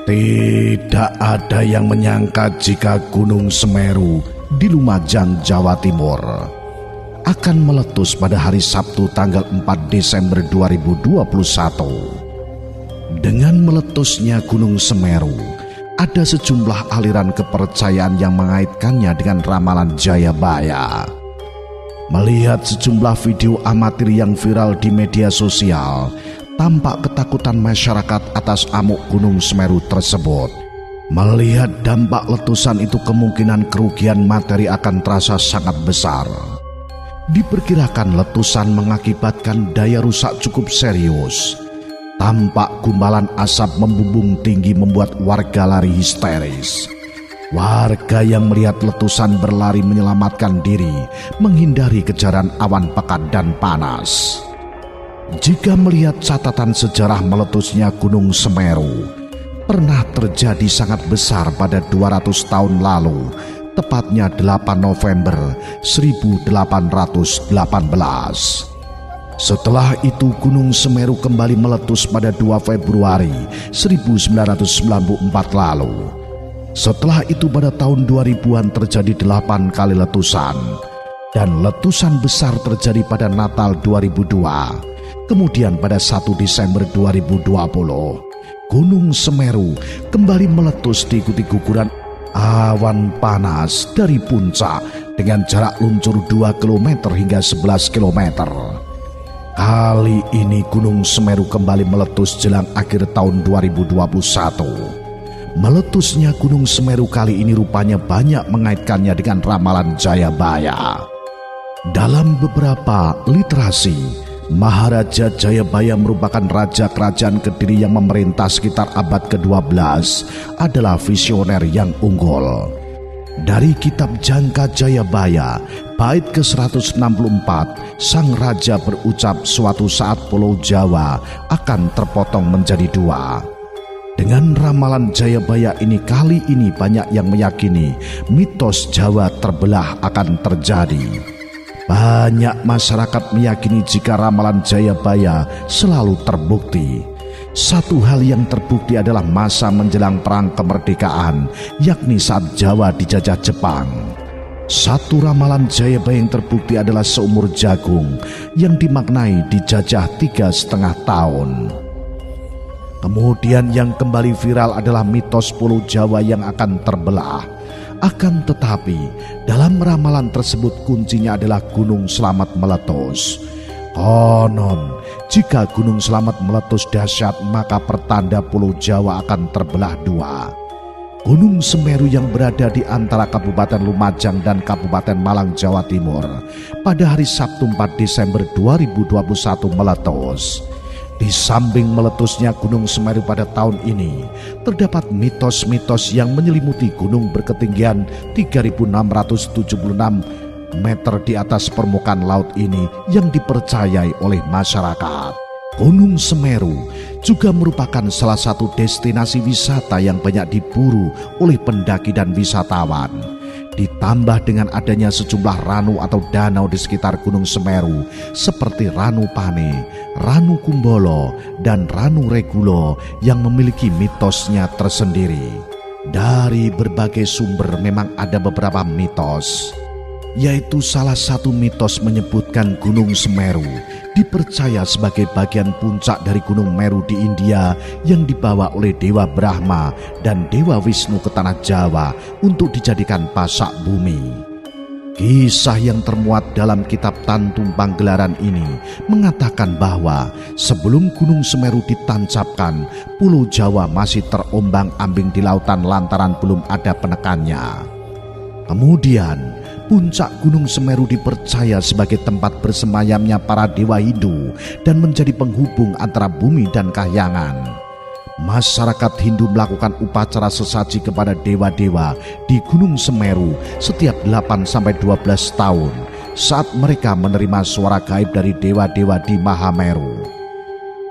Tidak ada yang menyangka jika Gunung Semeru di Lumajang, Jawa Timur akan meletus pada hari Sabtu tanggal 4 Desember 2021. Dengan meletusnya Gunung Semeru, ada sejumlah aliran kepercayaan yang mengaitkannya dengan ramalan Jayabaya. Melihat sejumlah video amatir yang viral di media sosial, tampak ketakutan masyarakat atas amuk Gunung Semeru tersebut. Melihat dampak letusan itu, kemungkinan kerugian materi akan terasa sangat besar. Diperkirakan letusan mengakibatkan daya rusak cukup serius. Tampak gumpalan asap membumbung tinggi membuat warga lari histeris. Warga yang melihat letusan berlari menyelamatkan diri, menghindari kejaran awan pekat dan panas. Jika melihat catatan sejarah meletusnya Gunung Semeru, pernah terjadi sangat besar pada 200 tahun lalu, tepatnya 8 November 1818. Setelah itu Gunung Semeru kembali meletus pada 2 Februari 1994 lalu. Setelah itu pada tahun 2000-an terjadi 8 kali letusan, dan letusan besar terjadi pada Natal 2002. Kemudian pada 1 Desember 2020, Gunung Semeru kembali meletus diikuti guguran awan panas dari puncak dengan jarak luncur 2 km hingga 11 km. Kali ini Gunung Semeru kembali meletus jelang akhir tahun 2021. Meletusnya Gunung Semeru kali ini rupanya banyak mengaitkannya dengan ramalan Jayabaya. Dalam beberapa literasi, Maharaja Jayabaya merupakan raja kerajaan Kediri yang memerintah sekitar abad ke-12, adalah visioner yang unggul. Dari kitab Jangka Jayabaya, bait ke-164, sang raja berucap suatu saat Pulau Jawa akan terpotong menjadi 2. Dengan ramalan Jayabaya ini, kali ini banyak yang meyakini mitos Jawa terbelah akan terjadi. Banyak masyarakat meyakini jika ramalan Jayabaya selalu terbukti. Satu hal yang terbukti adalah masa menjelang perang kemerdekaan, yakni saat Jawa dijajah Jepang. Satu ramalan Jayabaya yang terbukti adalah seumur jagung yang dimaknai dijajah 3,5 tahun. Kemudian yang kembali viral adalah mitos Pulau Jawa yang akan terbelah. Akan tetapi, dalam ramalan tersebut kuncinya adalah Gunung Slamet meletus. Konon, jika Gunung Slamet meletus dahsyat, maka pertanda Pulau Jawa akan terbelah 2. Gunung Semeru yang berada di antara Kabupaten Lumajang dan Kabupaten Malang, Jawa Timur, pada hari Sabtu 4 Desember 2021 meletus. Di samping meletusnya Gunung Semeru pada tahun ini, terdapat mitos-mitos yang menyelimuti gunung berketinggian 3.676 meter di atas permukaan laut ini yang dipercayai oleh masyarakat. Gunung Semeru juga merupakan salah satu destinasi wisata yang banyak diburu oleh pendaki dan wisatawan. Ditambah dengan adanya sejumlah ranu atau danau di sekitar Gunung Semeru seperti Ranu Pane, Ranu Kumbolo, dan Ranu Regulo yang memiliki mitosnya tersendiri. Dari berbagai sumber memang ada beberapa mitos, yaitu salah satu mitos menyebutkan Gunung Semeru dipercaya sebagai bagian puncak dari Gunung Meru di India yang dibawa oleh Dewa Brahma dan Dewa Wisnu ke tanah Jawa untuk dijadikan pasak bumi. Kisah yang termuat dalam kitab Tan Tumpang Gelaran ini mengatakan bahwa sebelum Gunung Semeru ditancapkan, Pulau Jawa masih terombang-ambing di lautan lantaran belum ada penekannya. Kemudian, puncak Gunung Semeru dipercaya sebagai tempat bersemayamnya para dewa Hindu dan menjadi penghubung antara bumi dan kahyangan. Masyarakat Hindu melakukan upacara sesaji kepada dewa-dewa di Gunung Semeru setiap 8-12 tahun saat mereka menerima suara gaib dari dewa-dewa di Mahameru.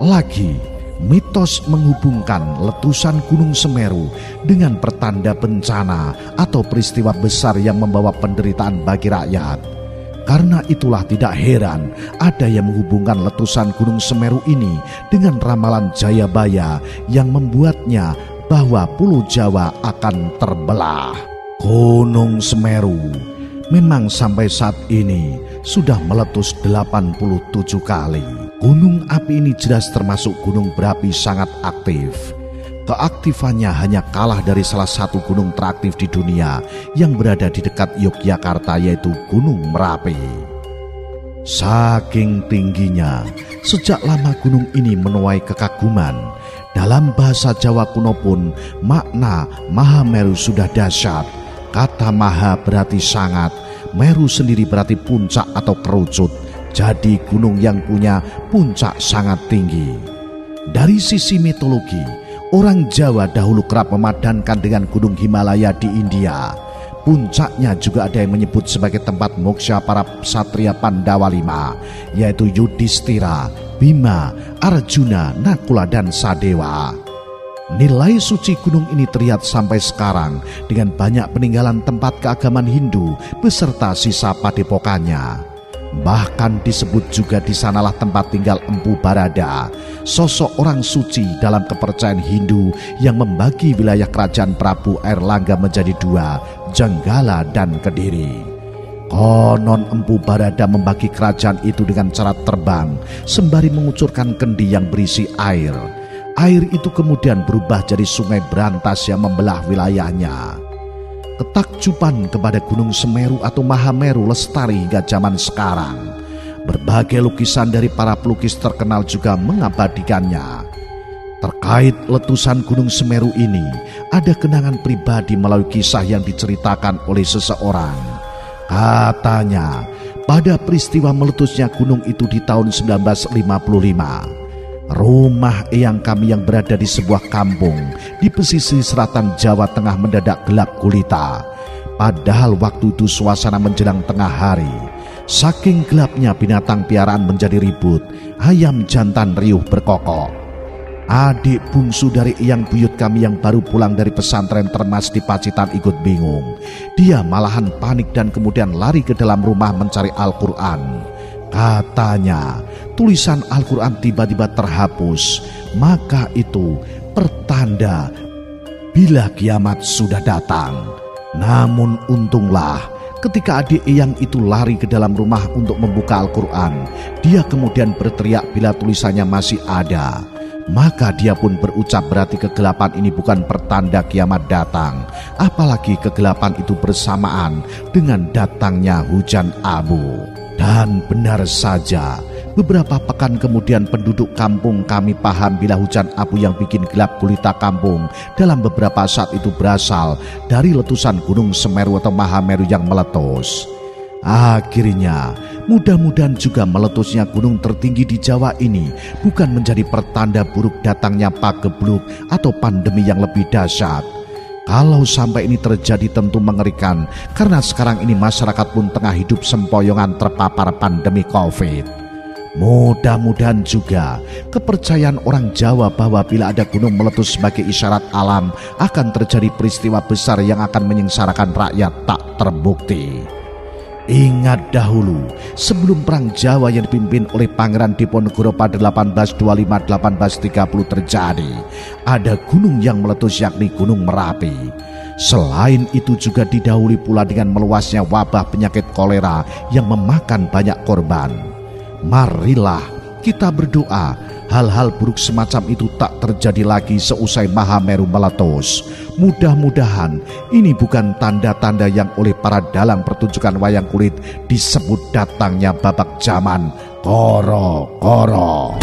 Lagi, mitos menghubungkan letusan Gunung Semeru dengan pertanda bencana atau peristiwa besar yang membawa penderitaan bagi rakyat. Karena itulah tidak heran ada yang menghubungkan letusan Gunung Semeru ini dengan ramalan Jayabaya yang membuatnya bahwa Pulau Jawa akan terbelah. Gunung Semeru memang sampai saat ini sudah meletus 87 kali. Gunung api ini jelas termasuk gunung berapi sangat aktif. Keaktifannya hanya kalah dari salah satu gunung teraktif di dunia yang berada di dekat Yogyakarta, yaitu Gunung Merapi. Saking tingginya, sejak lama gunung ini menuai kekaguman. Dalam bahasa Jawa kuno pun makna Mahameru sudah dahsyat. Kata Maha berarti sangat, Meru sendiri berarti puncak atau kerucut. Jadi gunung yang punya puncak sangat tinggi. Dari sisi mitologi, orang Jawa dahulu kerap memadankan dengan Gunung Himalaya di India. Puncaknya juga ada yang menyebut sebagai tempat moksha para ksatria Pandawa 5, yaitu Yudhistira, Bima, Arjuna, Nakula, dan Sadewa. Nilai suci gunung ini terlihat sampai sekarang dengan banyak peninggalan tempat keagamaan Hindu beserta sisa padepokannya. Bahkan disebut juga di sanalah tempat tinggal Empu Barada, sosok orang suci dalam kepercayaan Hindu yang membagi wilayah kerajaan Prabu Airlangga menjadi dua, Jenggala dan Kediri. Konon Empu Barada membagi kerajaan itu dengan cara terbang sembari mengucurkan kendi yang berisi air. Air itu kemudian berubah jadi sungai berantas yang membelah wilayahnya. Ketakjuban kepada Gunung Semeru atau Mahameru lestari hingga zaman sekarang. Berbagai lukisan dari para pelukis terkenal juga mengabadikannya. Terkait letusan Gunung Semeru ini, ada kenangan pribadi melalui kisah yang diceritakan oleh seseorang. Katanya, pada peristiwa meletusnya gunung itu di tahun 1955, rumah eyang kami yang berada di sebuah kampung di pesisir selatan Jawa Tengah mendadak gelap gulita. Padahal waktu itu suasana menjelang tengah hari. Saking gelapnya binatang piaraan menjadi ribut, ayam jantan riuh berkokok. Adik bungsu dari eyang buyut kami yang baru pulang dari pesantren Termas di Pacitan ikut bingung. Dia malahan panik dan kemudian lari ke dalam rumah mencari Al-Quran. Katanya, tulisan Al-Quran tiba-tiba terhapus. Maka itu pertanda bila kiamat sudah datang. Namun untunglah ketika adik eyang itu lari ke dalam rumah untuk membuka Al-Quran, dia kemudian berteriak bila tulisannya masih ada. Maka dia pun berucap berarti kegelapan ini bukan pertanda kiamat datang. Apalagi kegelapan itu bersamaan dengan datangnya hujan abu. Dan benar saja, beberapa pekan kemudian penduduk kampung kami paham bila hujan abu yang bikin gelap gulita kampung dalam beberapa saat itu berasal dari letusan Gunung Semeru atau Mahameru yang meletus. Akhirnya, mudah-mudahan juga meletusnya gunung tertinggi di Jawa ini bukan menjadi pertanda buruk datangnya pagebluk atau pandemi yang lebih dahsyat. Kalau sampai ini terjadi tentu mengerikan, karena sekarang ini masyarakat pun tengah hidup sempoyongan terpapar pandemi COVID. Mudah-mudahan juga kepercayaan orang Jawa bahwa bila ada gunung meletus sebagai isyarat alam akan terjadi peristiwa besar yang akan menyengsarakan rakyat tak terbukti. Ingat dahulu, sebelum Perang Jawa yang dipimpin oleh Pangeran Diponegoro pada 1825-1830 terjadi, ada gunung yang meletus yakni Gunung Merapi. Selain itu juga didahului pula dengan meluasnya wabah penyakit kolera yang memakan banyak korban. Marilah kita berdoa hal-hal buruk semacam itu tak terjadi lagi seusai Mahameru meletus. Mudah-mudahan ini bukan tanda-tanda yang oleh para dalang pertunjukan wayang kulit disebut datangnya babak zaman koro-koro.